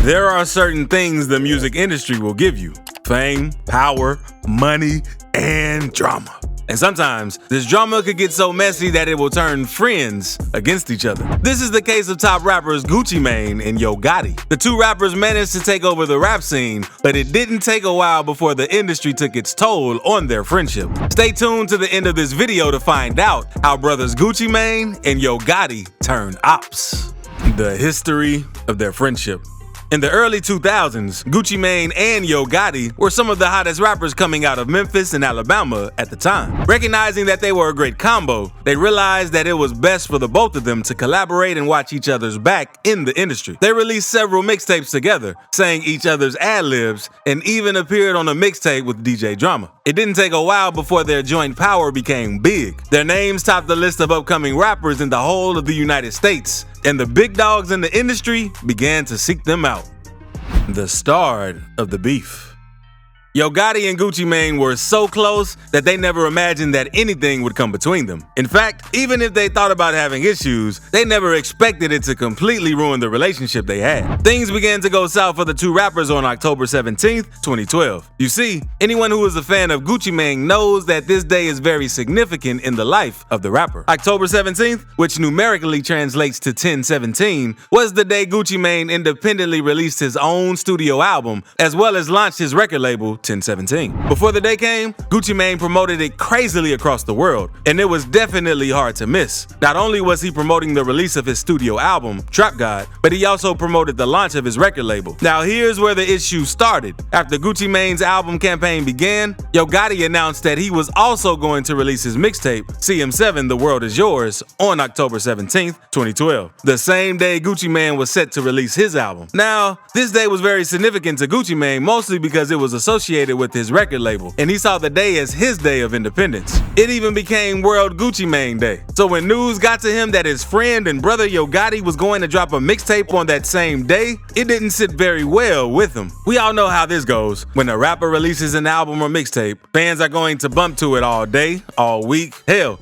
There are certain things the music industry will give you: fame, power, money, and drama. And sometimes, this drama could get so messy that it will turn friends against each other. This is the case of top rappers Gucci Mane and Yo Gotti. The two rappers managed to take over the rap scene, but it didn't take a while before the industry took its toll on their friendship. Stay tuned to the end of this video to find out how brothers Gucci Mane and Yo Gotti turned Opps. The history of their friendship. In the early 2000s, Gucci Mane and Yo Gotti were some of the hottest rappers coming out of Memphis and Alabama at the time. Recognizing that they were a great combo, they realized that it was best for the both of them to collaborate and watch each other's back in the industry. They released several mixtapes together, sang each other's ad-libs, and even appeared on a mixtape with DJ Drama. It didn't take a while before their joint power became big. Their names topped the list of upcoming rappers in the whole of the United States, and the big dogs in the industry began to seek them out. The start of the beef. Yo Gotti and Gucci Mane were so close that they never imagined that anything would come between them. In fact, even if they thought about having issues, they never expected it to completely ruin the relationship they had. Things began to go south for the two rappers on October 17th, 2012. You see, anyone who is a fan of Gucci Mane knows that this day is very significant in the life of the rapper. October 17th, which numerically translates to 1017, was the day Gucci Mane independently released his own studio album, as well as launched his record label, 1017. Before the day came, Gucci Mane promoted it crazily across the world, and it was definitely hard to miss. Not only was he promoting the release of his studio album, Trap God, but he also promoted the launch of his record label. Now here's where the issue started. After Gucci Mane's album campaign began, Yo Gotti announced that he was also going to release his mixtape, CM7 The World Is Yours, on October 17th, 2012. The same day Gucci Mane was set to release his album. Now, this day was very significant to Gucci Mane, mostly because it was associated with his record label, and he saw the day as his day of independence. It even became World Gucci Mane Day. So when news got to him that his friend and brother Yo Gotti was going to drop a mixtape on that same day, it didn't sit very well with him. We all know how this goes. When a rapper releases an album or mixtape, fans are going to bump to it all day, all week, hell,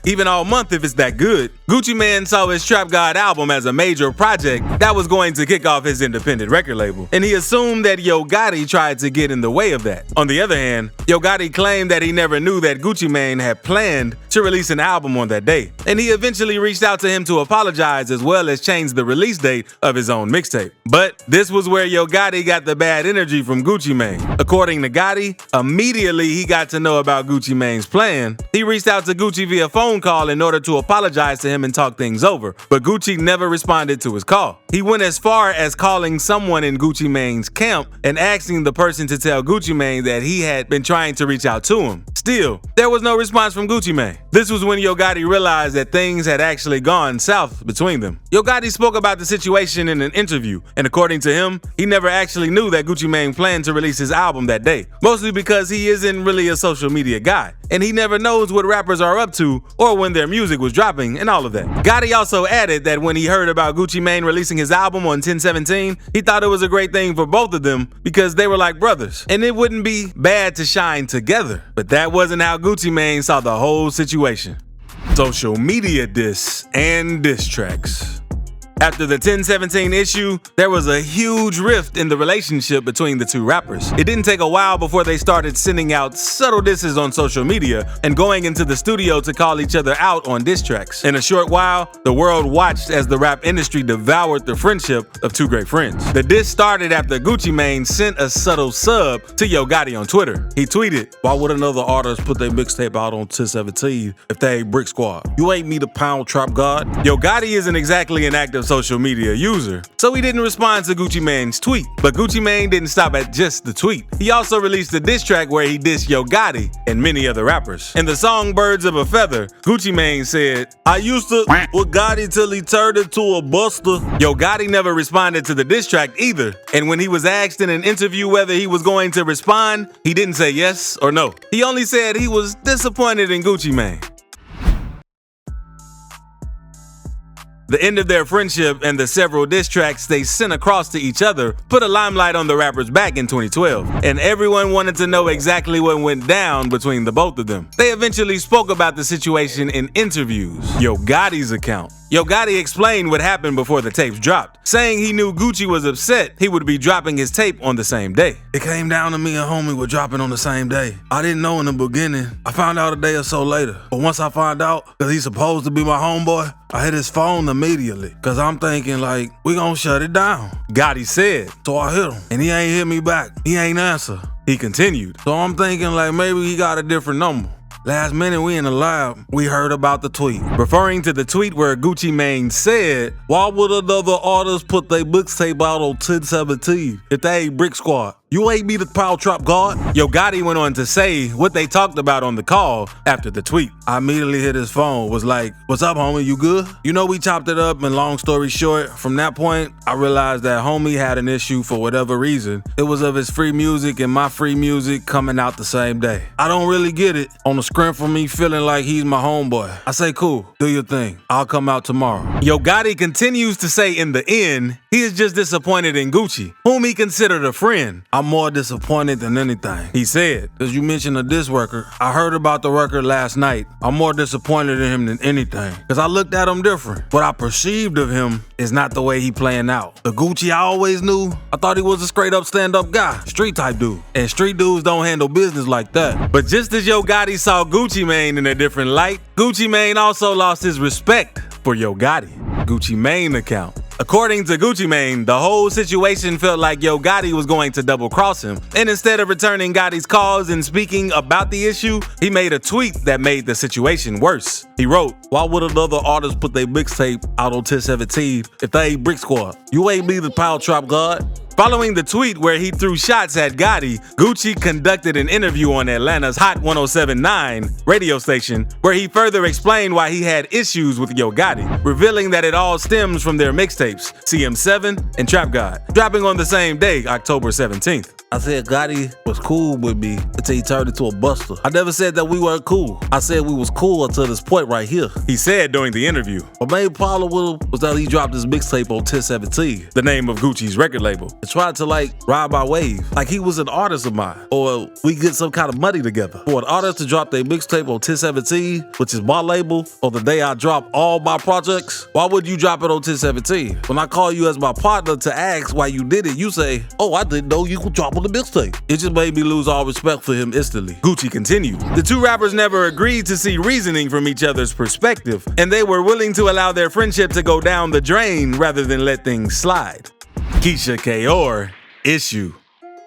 even all month if it's that good. Gucci Mane saw his Trap God album as a major project that was going to kick off his independent record label, and he assumed that Yo Gotti tried to get in the way of that. On the other hand, Yo Gotti claimed that he never knew that Gucci Mane had planned to release an album on that day, and he eventually reached out to him to apologize as well as change the release date of his own mixtape. But this was where Yo Gotti got the bad energy from Gucci Mane. According to Gotti, immediately he got to know about Gucci Mane's plan, he reached out to Gucci via phone call in order to apologize to him and talk things over, but Gucci never responded to his call. He went as far as calling someone in Gucci Mane's camp and asking the person to tell Gucci Mane that he had been trying to reach out to him. Still, there was no response from Gucci Mane. This was when Yo Gotti realized that things had actually gone south between them. Yo Gotti spoke about the situation in an interview, and according to him, he never actually knew that Gucci Mane planned to release his album that day, mostly because he isn't really a social media guy, and he never knows what rappers are up to or when their music was dropping and all of that. Gotti also added that when he heard about Gucci Mane releasing his album on 1017, he thought it was a great thing for both of them because they were like brothers, and it wouldn't be bad to shine together. But that wasn't how Gucci Mane saw the whole situation. Social media diss and diss tracks. After the 1017 issue, there was a huge rift in the relationship between the two rappers. It didn't take a while before they started sending out subtle disses on social media and going into the studio to call each other out on diss tracks. In a short while, the world watched as the rap industry devoured the friendship of two great friends. The diss started after Gucci Mane sent a subtle sub to Yo Gotti on Twitter. He tweeted, "Why would another artist put their mixtape out on 1017 if they ain't Brick Squad? You ain't me to pound Trap God." Yo Gotti isn't exactly an active social media user, so he didn't respond to Gucci Mane's tweet. But Gucci Mane didn't stop at just the tweet. He also released a diss track where he dissed Yo Gotti and many other rappers. In the song Birds of a Feather, Gucci Mane said, "I used to with Gotti till he turned into a buster." Yo Gotti never responded to the diss track either, and when he was asked in an interview whether he was going to respond, he didn't say yes or no. He only said he was disappointed in Gucci Mane. The end of their friendship and the several diss tracks they sent across to each other put a limelight on the rappers back in 2012, and everyone wanted to know exactly what went down between the both of them. They eventually spoke about the situation in interviews. Yo Gotti's account. Yo Gotti explained what happened before the tapes dropped, saying he knew Gucci was upset he would be dropping his tape on the same day. It came down to me and homie were dropping on the same day. I didn't know in the beginning. I found out a day or so later. But once I found out, cause he's supposed to be my homeboy, I hit his phone immediately. Cause I'm thinking like, we gonna shut it down. Gotti said. So I hit him and he ain't hit me back. He ain't answer. He continued. So I'm thinking like maybe he got a different number. Last minute, we in the lab, we heard about the tweet. Referring to the tweet where Gucci Mane said, "Why would another artist put their mixtape out on 1017 if they ain't Brick Squad? You ain't me the Power Trap God?" Yo Gotti went on to say what they talked about on the call after the tweet. I immediately hit his phone, was like, "What's up, homie, you good?" You know, we chopped it up, and long story short, from that point, I realized that homie had an issue for whatever reason. It was of his free music and my free music coming out the same day. I don't really get it on the screen for me feeling like he's my homeboy. I say, cool, do your thing. I'll come out tomorrow. Yo Gotti continues to say in the end, he is just disappointed in Gucci, whom he considered a friend. I'm more disappointed than anything. He said, "Cause you mentioned a diss record. I heard about the record last night. I'm more disappointed in him than anything. Cause I looked at him different. What I perceived of him is not the way he playing out. The Gucci I always knew, I thought he was a straight up stand up guy. Street type dude. And street dudes don't handle business like that." But just as Yo Gotti saw Gucci Mane in a different light, Gucci Mane also lost his respect for Yo Gotti. Gucci Mane account. According to Gucci Mane, the whole situation felt like Yo Gotti was going to double cross him, and instead of returning Gotti's calls and speaking about the issue, he made a tweet that made the situation worse. He wrote, "Why would another artist put their mixtape out on 1017 if they ain't Brick Squad? You ain't me the Power Trap God." Following the tweet where he threw shots at Gotti, Gucci conducted an interview on Atlanta's Hot 107.9 radio station where he further explained why he had issues with Yo Gotti, revealing that it all stems from their mixtapes, CM7 and Trap God, dropping on the same day, October 17th. I said Gotti was cool with me until he turned into a buster. I never said that we weren't cool. I said we was cool until this point right here. He said during the interview. My main problem with him was that he dropped his mixtape on 1017, the name of Gucci's record label, and tried to like ride my wave, like he was an artist of mine, or we get some kind of money together. For an artist to drop their mixtape on 1017, which is my label, on the day I drop all my projects, why would you drop it on 1017? When I call you as my partner to ask why you did it, you say, "Oh, I didn't know you could drop on the mixtape." It just made me lose all respect for him instantly. Gucci continued. The two rappers never agreed to see reasoning from each other's perspective, and they were willing to allow their friendship to go down the drain rather than let things slide. Kisha Kor Issue.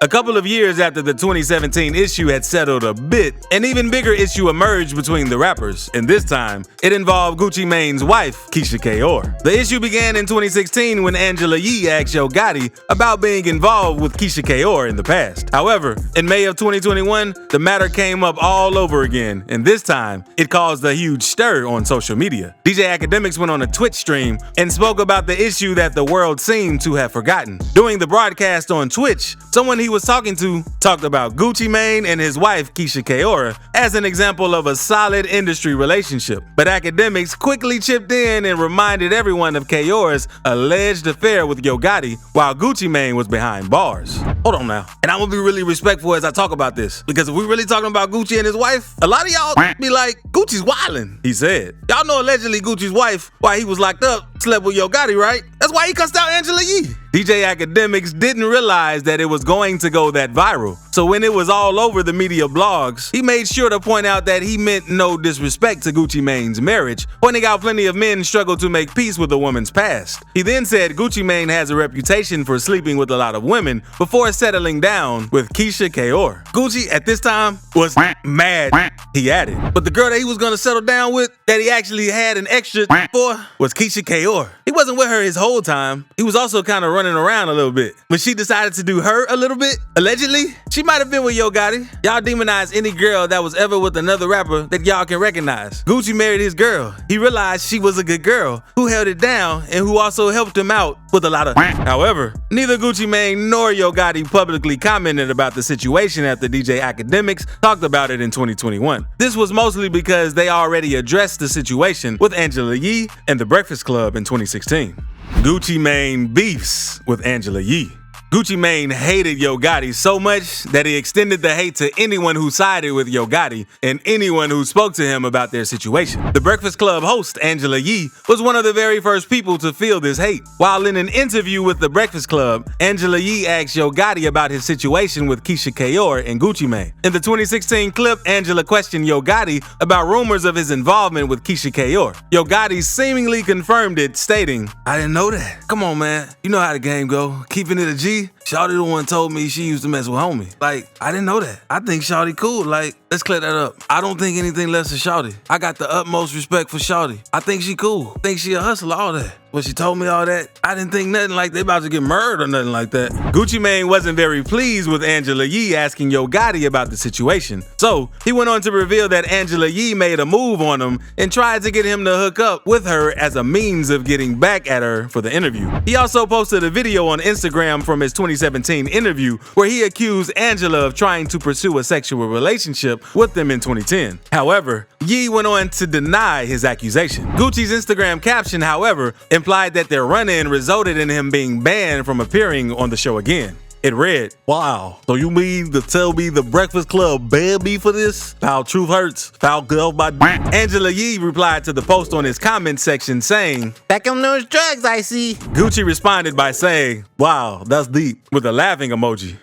A couple of years after the 2017 issue had settled a bit, an even bigger issue emerged between the rappers, and this time, it involved Gucci Mane's wife, Kisha Kor. The issue began in 2016 when Angela Yee asked Yo Gotti about being involved with Kisha Kor in the past. However, in May of 2021, the matter came up all over again, and this time, it caused a huge stir on social media. DJ Academics went on a Twitch stream and spoke about the issue that the world seemed to have forgotten. During the broadcast on Twitch, someone he was talking to talked about Gucci Mane and his wife Kisha Kor as an example of a solid industry relationship. But Academics quickly chipped in and reminded everyone of Kor's alleged affair with Yo Gotti while Gucci Mane was behind bars. Hold on now. And I'm gonna be really respectful as I talk about this, because if we really talking about Gucci and his wife, a lot of y'all be like, Gucci's wildin'. He said. Y'all know allegedly Gucci's wife, while he was locked up, slept with Yo Gotti, right? That's why he cussed out Angela Yee. DJ Academics didn't realize that it was going to go that viral. So when it was all over the media blogs, he made sure to point out that he meant no disrespect to Gucci Mane's marriage, pointing out plenty of men struggle to make peace with a woman's past. He then said Gucci Mane has a reputation for sleeping with a lot of women before settling down with Kisha Kor. Gucci at this time was mad, he added. But the girl that he was gonna settle down with, that he actually had an extra for, was Kisha Kor. He wasn't with her his whole time. He was also kind of running around a little bit. When she decided to do her a little bit, allegedly, she might have been with Yo Gotti. Y'all demonize any girl that was ever with another rapper that y'all can recognize. Gucci married his girl. He realized she was a good girl who held it down and who also helped him out with a lot of. However, neither Gucci Mane nor Yo Gotti publicly commented about the situation after DJ Academics talked about it in 2021. This was mostly because they already addressed the situation with Angela Yee and The Breakfast Club in 2016. Gucci Mane beefs with Angela Yee. Gucci Mane hated Yo Gotti so much that he extended the hate to anyone who sided with Yo Gotti and anyone who spoke to him about their situation. The Breakfast Club host, Angela Yee, was one of the very first people to feel this hate. While in an interview with The Breakfast Club, Angela Yee asked Yo Gotti about his situation with Kisha Kor and Gucci Mane. In the 2016 clip, Angela questioned Yo Gotti about rumors of his involvement with Kisha Kor. Yo Gotti seemingly confirmed it, stating, "I didn't know that. Come on, man. You know how the game go. Keeping it a G. Shawty the one told me she used to mess with homie. Like, I didn't know that. I think Shawty cool. Like, let's clear that up. I don't think anything less of Shawty. I got the utmost respect for Shawty. I think she cool. I think she a hustler, all that. When she told me all that, I didn't think nothing like they about to get murdered or nothing like that." Gucci Mane wasn't very pleased with Angela Yee asking Yo Gotti about the situation. So, he went on to reveal that Angela Yee made a move on him and tried to get him to hook up with her as a means of getting back at her for the interview. He also posted a video on Instagram from his 2017 interview where he accused Angela of trying to pursue a sexual relationship with them in 2010. However, Yee went on to deny his accusation. Gucci's Instagram caption, however, implied that their run-in resulted in him being banned from appearing on the show again. It read, Wow, so you mean to tell me The Breakfast Club banned me for this? Foul truth hurts. Foul girl by Angela Yee replied to the post on his comment section saying, "Back on those drugs, I see." Gucci responded by saying, Wow, that's deep. with a laughing emoji.